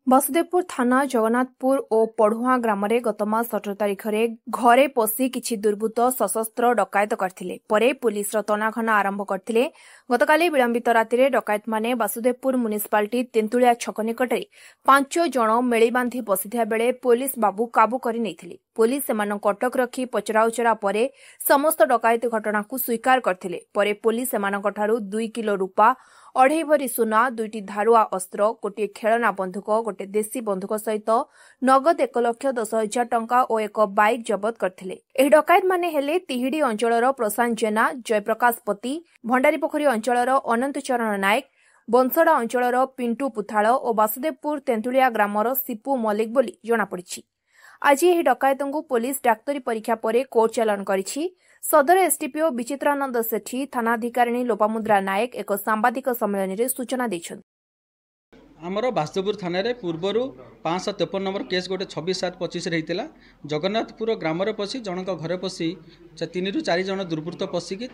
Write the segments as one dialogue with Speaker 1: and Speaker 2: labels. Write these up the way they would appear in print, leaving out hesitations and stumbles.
Speaker 1: बसुदेवपुर थाना जगन्नाथपुर और पढ़ुआ ग्राम में गत मास 18 तारिख में घरे पशि किछि दुर्बृत्त सशस्त्र डकायत करथिले परे पुलिस तनाघना आरंभ करथिले। गतकाली विलंबित राति डकायत माने बासुदेवपुर म्युनिसिपालिटी तेंतुलिया छक निकटे 5 जण मेली बांधी बसिथिया बेले पुलिस बाबू काबू करि नैथिले। पुलिस सेमानक अटक रखी पचराउचरा परे समस्त डकायत घटना को स्वीकार करथिले। परे पुलिस सेमानक ठारू 2 किलो रूपा 2.5 भरी सुना 2टी धारुआ अस्त्र गोटे खेलना बंधुक गोटे देशी बंधुक सहित नगद 1,10,000 टंका और एक बाइक जबत करथिले। एही डकायत माने हेले तिहिडी अंचलर प्रशांत जेना, जयप्रकाश पति, भंडारीपोखरी अंचलर अनंत चरण नायक, बंसड़ा अंचलर पिंटू पुथाळ और बासुदेवपुर तेंतुलिया ग्रामर सिपु मल्लिक बोली जଣାपड़िछि। आज यह डकायतों पुलिस डाक्तरी परीक्षा पर कोर्ट चालान करिछि। सदर एसडीपीओ विचित्रानंद सेठी, थानाधिकारिणी लोपामुद्रा नायक एक सांबादिक सम्मेलन में सूचना दैछन्।
Speaker 2: आमर बासुदेवपुर थाना पूर्वर 553 नंबर केस गोटे 26/7/25 होता। जगन्नाथपुर ग्राम पशि जनक घर पशि 3 ରୁ 4 जन दुर्बृत्त पशिकी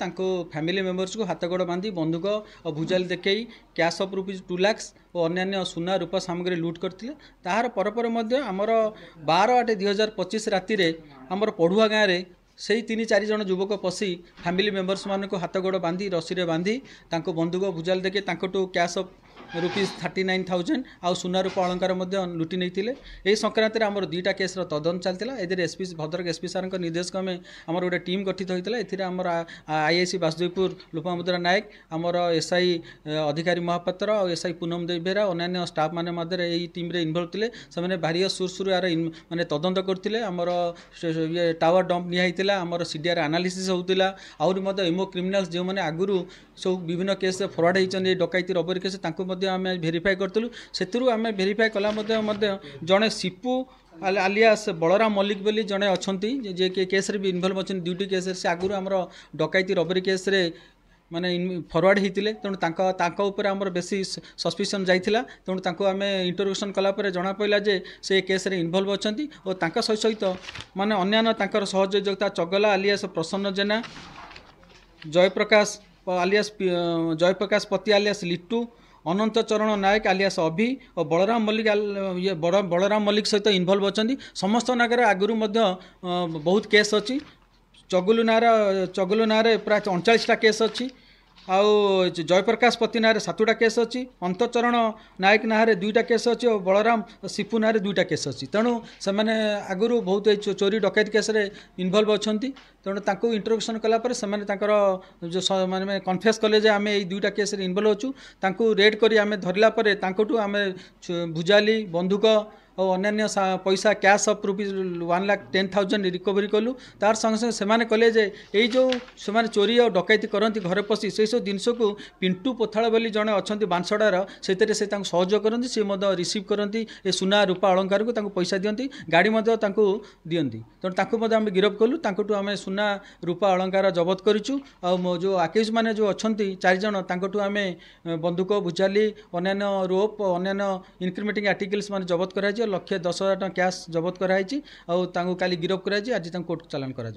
Speaker 2: फैमिली मेंबर्स को हाथ गोड़ बांधी बंधुक और भुजाली देखई कैश ऑफ रुपीज 2 लाख और अन्य सुना रूपा सामग्री लुट करते। तार परपर आमर 12/8/2025 राति आमर पढ़ुआ गाँव में से 3-4 जन युवक पशि फैमिली मेंबर्स मान को हाथ गोड़ बांधी रसी बांधी बंधुक भुजाली देखी कैश ऑफ रुपीज 39,000 आउ सुना रूपा अलंकार लुटि नहीं। यही संक्रांत में आमर 2टा केस तदंत चलता। ए एसपी भद्रक एसपी सार निर्देश में आमर गोटे टीम गठित होता। एमर आईआईसी बासुदेवपुर लोपामुद्रा नायक, आमर एसआई अधिकारी महापात्र और एसआई पूनम देवी बेहरा अन्य स्टाफ मैंने यही टीम रे इनवल्व थे। से भारी सुरसुर यार माने तदंत करते। आमर ये टावर डंप निया आमर सीडीआर एनालिसिस होता। आहरी एमओ क्रिमिनाल्स जो मैंने आगुरी सब विभिन्न केस फरवर्ड होती डकैती रबरी केस आम भेरीफाए करूँ। से आम भेरीफाए कला जड़े सिपु आलियास बलराम मल्लिक बोली जड़े अच्छा जे केस भी इनवल्व अच्छे 2टी केस से आगुरी आमर डकैती रबरी केस माने फरवर्ड होते। तेणु आमर बेसी सस्पिशन जाइथिला। तेणु आम इंटरोगेशन कलापर जना पड़ा जे से केस इनवल्व अच्छा और सहित माने अन्य सहयोगिता चगला आलियास प्रसन्न जेना, जयप्रकाश पति आलियास लिट्टू, अनंत चरण नायक आलियास अभि और बलराम मल्लिक सहित इनवल्व अच्छा। समस्त नगर आगुरी बहुत केस अच्छी। चगुलू ना प्राय 39टा केस अच्छी। आउ जयप्रकाश पति ना 7टा केस अच्छी। अंतचरण नायक ना 2टा केस अच्छी और बलराम सिपु ना 2टा केस अच्छी। तेणु से आगुरी बहुत चोरी डकैत केस इनवल्व अच्छा। तेणु तांको इंटरोगेशन कलापर से जो मैंने कन्फेस कले आम ये 2टा केस इनवल्व अच्छु। तांको रेड करी आम धरला परे तांकोटू आम भुजाली बंधुक और अन्य पैसा कैश ऑफ रुपीज 1,10,000 रिकवरी कलु। तार संगे से कले जे यही जो से चोरी और डकैती करती घर पशि से सब जिनस को पिंटू पोथाळ बोली जड़े अच्छा बांसड़ार से सहयोग करती। सी रिसीव करती ए सुना रूपा अलंकार को पैसा दिंती, गाड़ी दिंती। तेणु आम गिरफ कलु। आम सुना रूपा अलंकार जबत करूँ। और जो आकेश मैंने जो अच्छा 4 जन आम बंधुक भुजाली अन्य रोप अन्य इनक्रिमिनेटिंग आर्टिकल्स मान जबत कर 1,10,000 टଙ୍କା कैश जबत कराई और काली गिरफ कराई। आज कोर्ट चालान करा।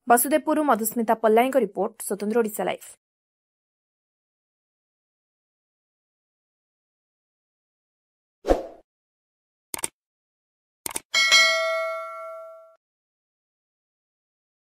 Speaker 1: बासुदेवपुर मधुस्मिता पल्लाई रिपोर्ट, स्वतंत्र ओडिशा लाइव।